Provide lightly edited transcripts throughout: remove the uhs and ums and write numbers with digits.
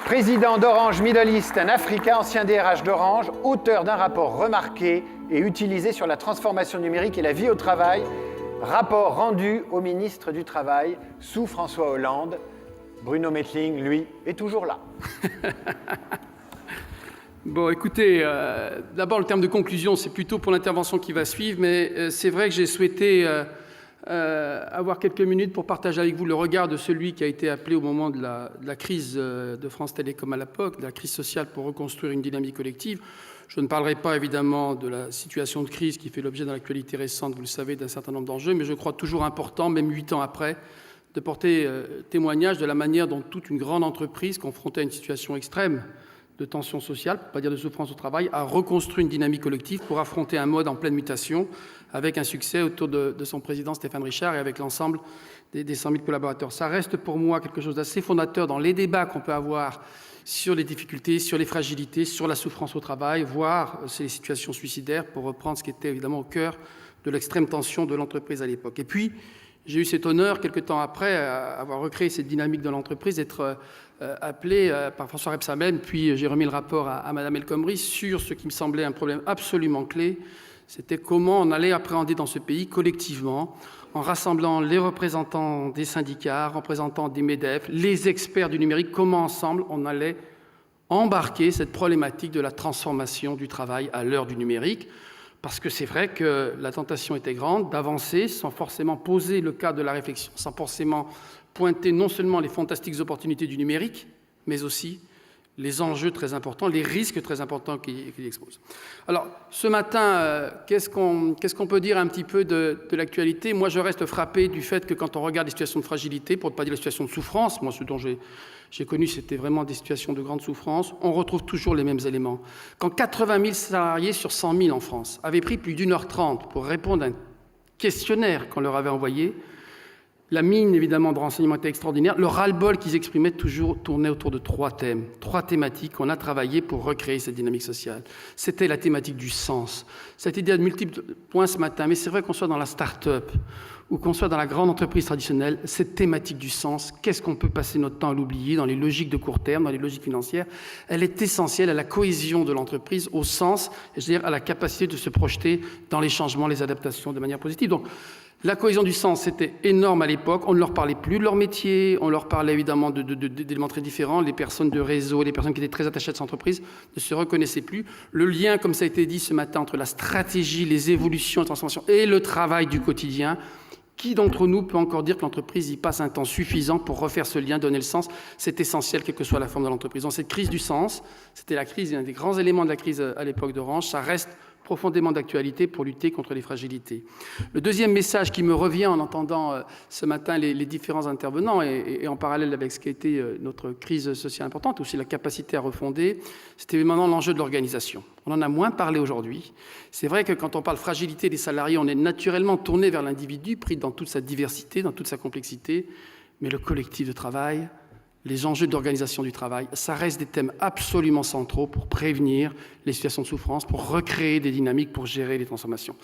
Président d'Orange Middle East and Africa, ancien DRH d'Orange, auteur d'un rapport remarqué et utilisé sur la transformation numérique et la vie au travail, rapport rendu au ministre du Travail sous François Hollande. Bruno Mettling, lui, est toujours là. Bon, écoutez, d'abord le terme de conclusion, c'est plutôt pour l'intervention qui va suivre, mais c'est vrai que j'ai souhaité avoir quelques minutes pour partager avec vous le regard de celui qui a été appelé au moment de la crise de France Télécom à l'époque, de la crise sociale pour reconstruire une dynamique collective. Je ne parlerai pas évidemment de la situation de crise qui fait l'objet dans l'actualité récente, vous le savez, d'un certain nombre d'enjeux, mais je crois toujours important, même 8 ans après, de porter témoignage de la manière dont toute une grande entreprise, confrontée à une situation extrême de tension sociale, pour ne pas dire de souffrance au travail, a reconstruit une dynamique collective pour affronter un mode en pleine mutation, avec un succès autour de son président Stéphane Richard et avec l'ensemble des 100 000 collaborateurs. Ça reste pour moi quelque chose d'assez fondateur dans les débats qu'on peut avoir sur les difficultés, sur les fragilités, sur la souffrance au travail, voire sur les situations suicidaires, pour reprendre ce qui était évidemment au cœur de l'extrême tension de l'entreprise à l'époque. Et puis, j'ai eu cet honneur, quelque temps après, avoir recréé cette dynamique de l'entreprise, d'être appelé par François Rebsamen, puis j'ai remis le rapport à Madame El Khomri sur ce qui me semblait un problème absolument clé, c'était comment on allait appréhender dans ce pays collectivement, en rassemblant les représentants des syndicats, représentants des MEDEF, les experts du numérique, comment ensemble on allait embarquer cette problématique de la transformation du travail à l'heure du numérique. Parce que c'est vrai que la tentation était grande d'avancer sans forcément poser le cadre de la réflexion, sans forcément pointer non seulement les fantastiques opportunités du numérique, mais aussi les enjeux très importants, les risques très importants qu'il expose. Alors, ce matin, qu'est-ce qu'on peut dire un petit peu de l'actualité? Moi, je reste frappé du fait que quand on regarde les situations de fragilité, pour ne pas dire les situations de souffrance, moi, ce dont j'ai connu, c'était vraiment des situations de grande souffrance, on retrouve toujours les mêmes éléments. Quand 80 000 salariés sur 100 000 en France avaient pris plus d'1h30 pour répondre à un questionnaire qu'on leur avait envoyé, la mine, évidemment, de renseignements était extraordinaire. Le ras-le-bol qu'ils exprimaient toujours tournait autour de 3 thèmes, 3 thématiques qu'on a travaillé pour recréer cette dynamique sociale. C'était la thématique du sens. Ça a été dit à de multiples points ce matin, mais c'est vrai qu'on soit dans la start-up ou qu'on soit dans la grande entreprise traditionnelle, cette thématique du sens, qu'est-ce qu'on peut passer notre temps à l'oublier dans les logiques de court terme, dans les logiques financières, elle est essentielle à la cohésion de l'entreprise, au sens, c'est-à-dire à la capacité de se projeter dans les changements, les adaptations de manière positive. Donc, la cohésion du sens, c'était énorme à l'époque. On ne leur parlait plus de leur métier, on leur parlait évidemment d'éléments très différents. Les personnes de réseau, les personnes qui étaient très attachées à cette entreprise ne se reconnaissaient plus. Le lien, comme ça a été dit ce matin, entre la stratégie, les évolutions, la transformation et le travail du quotidien, qui d'entre nous peut encore dire que l'entreprise y passe un temps suffisant pour refaire ce lien, donner le sens? C'est essentiel, quelle que soit la forme de l'entreprise. Dans cette crise du sens, c'était la crise, un des grands éléments de la crise à l'époque d'Orange, ça reste profondément d'actualité pour lutter contre les fragilités. Le deuxième message qui me revient en entendant ce matin les différents intervenants et en parallèle avec ce qui a été notre crise sociale importante, aussi la capacité à refonder, c'était maintenant l'enjeu de l'organisation. On en a moins parlé aujourd'hui. C'est vrai que quand on parle fragilité des salariés, on est naturellement tourné vers l'individu, pris dans toute sa diversité, dans toute sa complexité, mais le collectif de travail, les enjeux d'organisation du travail, ça reste des thèmes absolument centraux pour prévenir les situations de souffrance, pour recréer des dynamiques, pour gérer les transformations.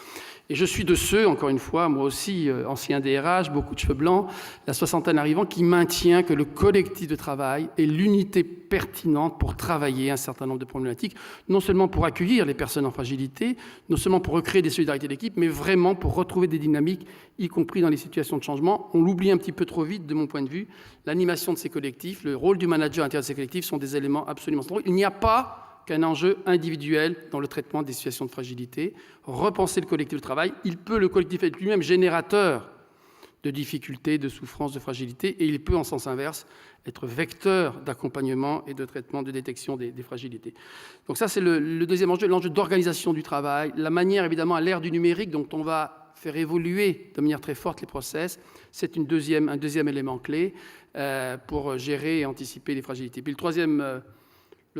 Et je suis de ceux, encore une fois, moi aussi, ancien DRH, beaucoup de cheveux blancs, la soixantaine arrivant, qui maintient que le collectif de travail est l'unité pertinente pour travailler un certain nombre de problématiques, non seulement pour accueillir les personnes en fragilité, non seulement pour recréer des solidarités d'équipe, mais vraiment pour retrouver des dynamiques, y compris dans les situations de changement. On l'oublie un petit peu trop vite, de mon point de vue. L'animation de ces collectifs, le rôle du manager à l'intérieur de ces collectifs sont des éléments absolument centraux. Il n'y a pas qu'un enjeu individuel dans le traitement des situations de fragilité. Repenser le collectif de travail, le collectif est lui-même générateur de difficultés, de souffrances, de fragilité, et il peut, en sens inverse, être vecteur d'accompagnement et de traitement, de détection des fragilités. Donc ça, c'est le deuxième enjeu, l'enjeu d'organisation du travail, la manière, évidemment, à l'ère du numérique, dont on va faire évoluer de manière très forte les process, c'est un deuxième élément clé pour gérer et anticiper les fragilités. Puis le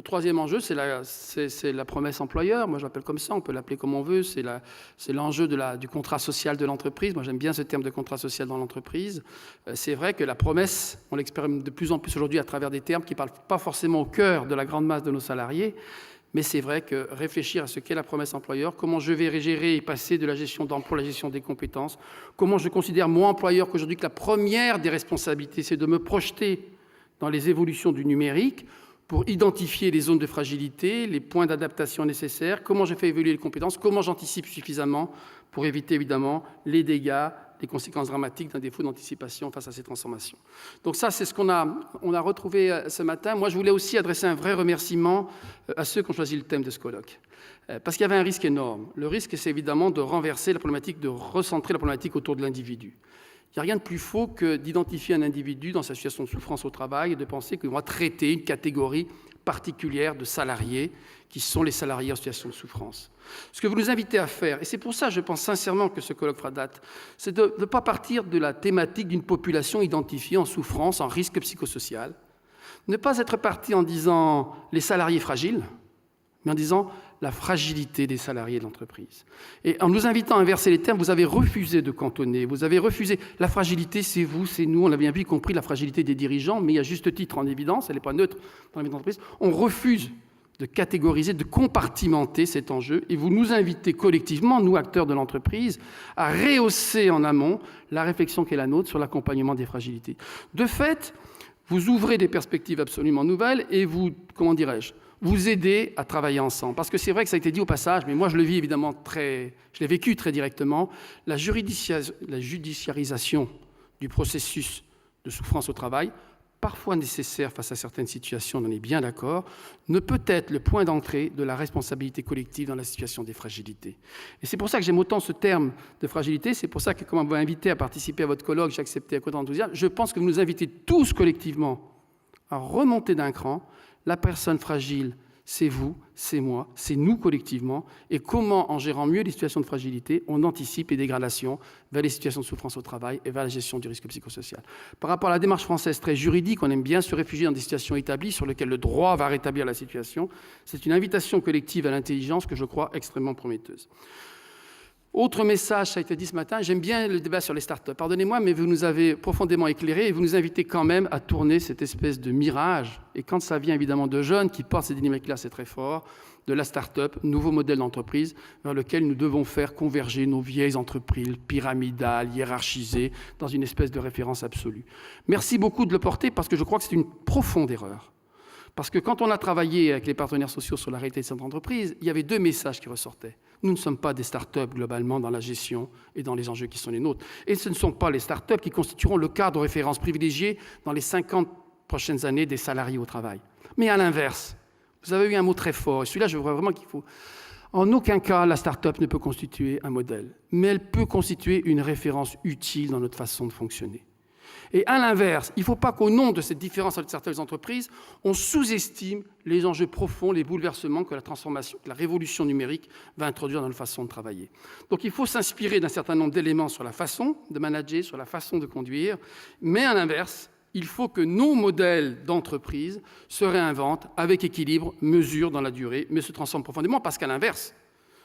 troisième enjeu, c'est la promesse employeur. Moi, je l'appelle comme ça, on peut l'appeler comme on veut. C'est l'enjeu du contrat social de l'entreprise. Moi, j'aime bien ce terme de contrat social dans l'entreprise. C'est vrai que la promesse, on l'expérimente de plus en plus aujourd'hui à travers des termes qui ne parlent pas forcément au cœur de la grande masse de nos salariés. Mais c'est vrai que réfléchir à ce qu'est la promesse employeur, comment je vais gérer et passer de la gestion d'emploi à la gestion des compétences, comment je considère, moi, employeur, qu'aujourd'hui, que la première des responsabilités, c'est de me projeter dans les évolutions du numérique, pour identifier les zones de fragilité, les points d'adaptation nécessaires, comment je fais évoluer les compétences, comment j'anticipe suffisamment pour éviter évidemment les dégâts, les conséquences dramatiques d'un défaut d'anticipation face à ces transformations. Donc ça, c'est ce qu'on a retrouvé ce matin. Moi, je voulais aussi adresser un vrai remerciement à ceux qui ont choisi le thème de ce colloque. Parce qu'il y avait un risque énorme. Le risque, c'est évidemment de renverser la problématique, de recentrer la problématique autour de l'individu. Il n'y a rien de plus faux que d'identifier un individu dans sa situation de souffrance au travail et de penser qu'on va traiter une catégorie particulière de salariés qui sont les salariés en situation de souffrance. Ce que vous nous invitez à faire, et c'est pour ça, je pense sincèrement que ce colloque fera date, c'est de ne pas partir de la thématique d'une population identifiée en souffrance, en risque psychosocial, ne pas être parti en disant les salariés fragiles, mais en disant la fragilité des salariés de l'entreprise. Et en nous invitant à inverser les termes, vous avez refusé de cantonner, vous avez refusé. La fragilité, c'est vous, c'est nous, on l'a bien vu, y compris la fragilité des dirigeants, mais il y a juste titre en évidence, elle n'est pas neutre dans la vie d'entreprise. On refuse de catégoriser, de compartimenter cet enjeu, et vous nous invitez collectivement, nous, acteurs de l'entreprise, à rehausser en amont la réflexion qui est la nôtre sur l'accompagnement des fragilités. De fait, vous ouvrez des perspectives absolument nouvelles et vous, comment dirais-je, vous aider à travailler ensemble. Parce que c'est vrai que ça a été dit au passage, mais moi je le vis évidemment je l'ai vécu très directement, la judiciarisation du processus de souffrance au travail, parfois nécessaire face à certaines situations, on en est bien d'accord, ne peut être le point d'entrée de la responsabilité collective dans la situation des fragilités. Et c'est pour ça que j'aime autant ce terme de fragilité, c'est pour ça que quand on m'a invité à participer à votre colloque, j'ai accepté avec autant d'enthousiasme. Je pense que vous nous invitez tous collectivement à remonter d'un cran. La personne fragile, c'est vous, c'est moi, c'est nous collectivement. Et comment, en gérant mieux les situations de fragilité, on anticipe les dégradations vers les situations de souffrance au travail et vers la gestion du risque psychosocial. Par rapport à la démarche française très juridique, on aime bien se réfugier dans des situations établies sur lesquelles le droit va rétablir la situation. C'est une invitation collective à l'intelligence que je crois extrêmement prometteuse. Autre message, ça a été dit ce matin, j'aime bien le débat sur les startups. Pardonnez-moi, mais vous nous avez profondément éclairés et vous nous invitez quand même à tourner cette espèce de mirage. Et quand ça vient évidemment de jeunes qui portent ces dynamiques-là, c'est très fort, de la start-up, nouveau modèle d'entreprise vers lequel nous devons faire converger nos vieilles entreprises pyramidales, hiérarchisées, dans une espèce de référence absolue. Merci beaucoup de le porter parce que je crois que c'est une profonde erreur. Parce que quand on a travaillé avec les partenaires sociaux sur la réalité de cette entreprise, il y avait deux messages qui ressortaient. Nous ne sommes pas des start-up globalement dans la gestion et dans les enjeux qui sont les nôtres. Et ce ne sont pas les start-up qui constitueront le cadre de référence privilégié dans les 50 prochaines années des salariés au travail. Mais à l'inverse, vous avez eu un mot très fort, et celui-là, je vois vraiment qu'il faut... En aucun cas, la start-up ne peut constituer un modèle, mais elle peut constituer une référence utile dans notre façon de fonctionner. Et à l'inverse, il ne faut pas qu'au nom de cette différence entre certaines entreprises, on sous-estime les enjeux profonds, les bouleversements que la transformation, que la révolution numérique va introduire dans notre façon de travailler. Donc il faut s'inspirer d'un certain nombre d'éléments sur la façon de manager, sur la façon de conduire, mais à l'inverse, il faut que nos modèles d'entreprise se réinventent avec équilibre, mesure dans la durée, mais se transforment profondément, parce qu'à l'inverse,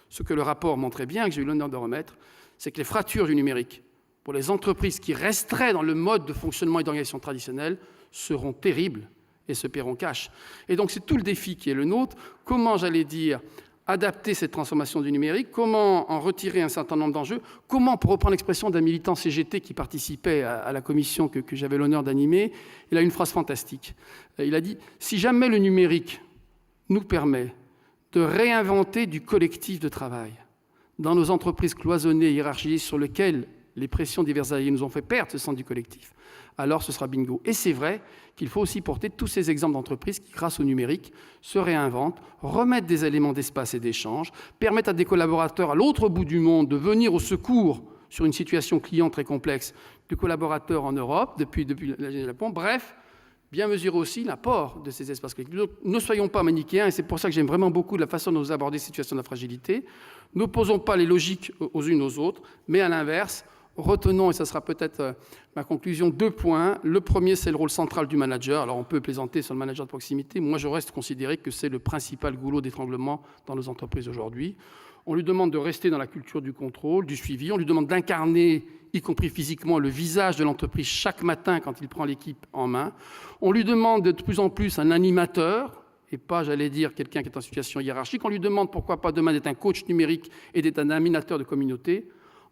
ce que le rapport montrait bien, que j'ai eu l'honneur de remettre, c'est que les fractures du numérique pour les entreprises qui resteraient dans le mode de fonctionnement et d'organisation traditionnelle seront terribles et se paieront cash. Et donc c'est tout le défi qui est le nôtre. Comment, j'allais dire, adapter cette transformation du numérique, comment en retirer un certain nombre d'enjeux, comment, pour reprendre l'expression d'un militant CGT qui participait à la commission que j'avais l'honneur d'animer, il a une phrase fantastique. Il a dit « Si jamais le numérique nous permet de réinventer du collectif de travail dans nos entreprises cloisonnées et hiérarchisées sur lesquelles les pressions diverses alliées nous ont fait perdre ce sens du collectif, alors ce sera bingo. » Et c'est vrai qu'il faut aussi porter tous ces exemples d'entreprises qui, grâce au numérique, se réinventent, remettent des éléments d'espace et d'échange, permettent à des collaborateurs à l'autre bout du monde de venir au secours sur une situation client très complexe de collaborateurs en Europe, depuis le Japon. Bref, bien mesurer aussi l'apport de ces espaces collectifs. Donc, ne soyons pas manichéens, et c'est pour ça que j'aime vraiment beaucoup la façon dont vous abordez cette situation de la fragilité. N'opposons pas les logiques aux unes aux autres, mais à l'inverse, retenons, et ça sera peut-être ma conclusion, 2 points. Le premier, c'est le rôle central du manager. Alors, on peut plaisanter sur le manager de proximité. Moi, je reste considéré que c'est le principal goulot d'étranglement dans nos entreprises aujourd'hui. On lui demande de rester dans la culture du contrôle, du suivi. On lui demande d'incarner, y compris physiquement, le visage de l'entreprise chaque matin quand il prend l'équipe en main. On lui demande de plus en plus un animateur, et pas, j'allais dire, quelqu'un qui est en situation hiérarchique. On lui demande, pourquoi pas demain, d'être un coach numérique et d'être un animateur de communauté.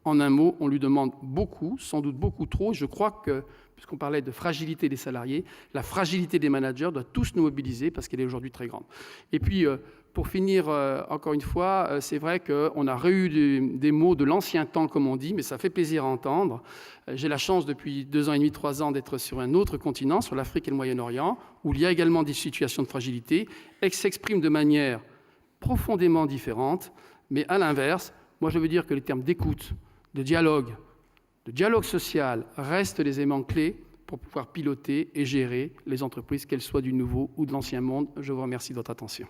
En un mot, on lui demande beaucoup, sans doute beaucoup trop. Je crois que, puisqu'on parlait de fragilité des salariés, la fragilité des managers doit tous nous mobiliser parce qu'elle est aujourd'hui très grande. Et puis, pour finir, encore une fois, c'est vrai qu'on a eu des mots de l'ancien temps, comme on dit, mais ça fait plaisir à entendre. J'ai la chance, depuis 2 ans et demi, 3 ans, d'être sur un autre continent, sur l'Afrique et le Moyen-Orient, où il y a également des situations de fragilité, et qui s'expriment de manière profondément différente. Mais à l'inverse, moi je veux dire que les termes d'écoute, de dialogue social restent les éléments clés pour pouvoir piloter et gérer les entreprises, qu'elles soient du nouveau ou de l'ancien monde. Je vous remercie de votre attention.